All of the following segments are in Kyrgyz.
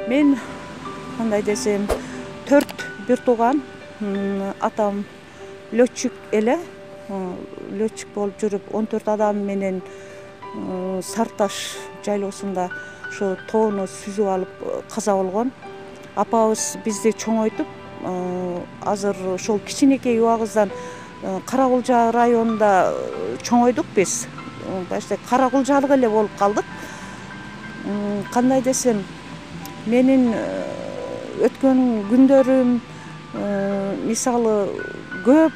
Мен кандай десем, 4 бир тууган, атам летчик эле, летчик болуп жүрүп 14 адам менен Сарташ жайлоосунда ошо тоону сүзүп алып каза болгон. Апабыз бизди чоңойтуп, азыр ошол кичинекей убагыбыздан Каракулжа районунда чоңойдук биз. Башта каракулжалык эле болуп калдык. Кандай десем, менин өткөн күндөрүм мисалы көп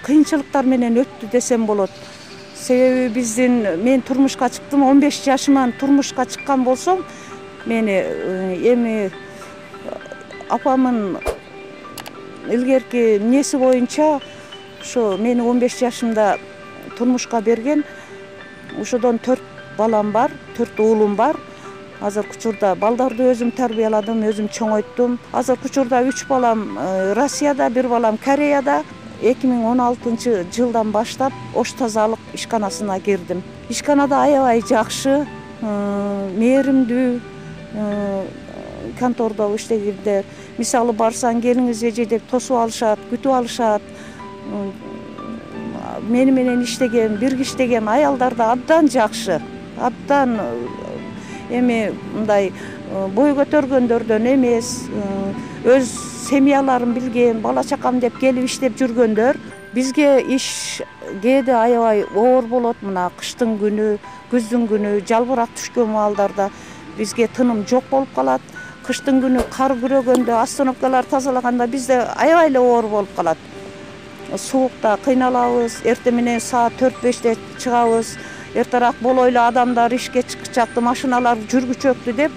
кыйынчылыктар менен өттү десем болот. Себеби мен турмушка чыктым, 15 жашыман турмушка чыккан болсом, мени эми апамын илгерки эмнеси боюнча ошо мени 15 жашымда турмушка берген. Ошодон 4 балам бар, 4 уулум бар. Азыркы учурда балдарды өзүм тарбияладым, өзүм чоңойттум. Азыркы учурда 3 балам Россияда, 1 балам Кореяда. 2016 жылдан баштап ош тазалык ишканасына кирдим. Ишканада аябай жакшы, мээримдүү контордо иштегендер. Мисалы барсаң, келиңиз эже деп тосуп алышат, күтүп алышат. Мени менен иштеген, бирге иштеген аялдар да абдан жакшы. Абдан эми мындай бой көтөргөндөрдөн эмес, өз семьяларын билген, бала чакам деп келип иштеп жүргөндөр. Бизге иш кээде аябай оор болот. Мына кыштын күнү, күздүн күнү, жалбырак түшкөн маалдарда бизге тыным жок болуп калат. Кыштын күнү кар күрөгөндө, остановкалар тазалаганда бизде аябай эле оор болуп калат. Суукта кыйналабыз, эртең менен саат 4-5те чыгабыз. Эртерээк болойлу адамдар ишке чыкчактı, машиналар жүргүчөктү деп,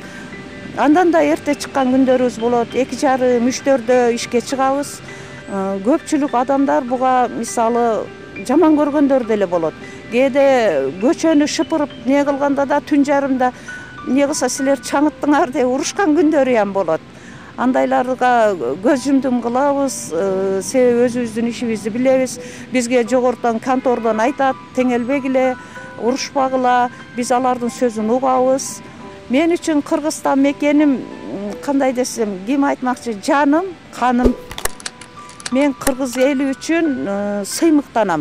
андан да эрте чыккан күндөрүбүз болот. 2:30-3-төрдө ишке чыгабыз. Көпчүлүк адамдар буга мисалы жаман көргөндөр деле болот. Кээде көчөнү шыпырып не кылганда да түн жарымда не кылса силер чаңыттыңар деп урушкан күндөрү ham болот. Андайларга көз жумдум кылабыз, себеби өзүбүздүн ишибизди билебиз. Бизге жогорудан контордон айтат, теңелбегиле, урушпагыла, биз алардын сөзүн угабыз. Мен үчүн Кыргызстан мекеним, кандай десем, ким айтмакчы, жаным, каным. Мен кыргыз эли үчүн сыймыктанам.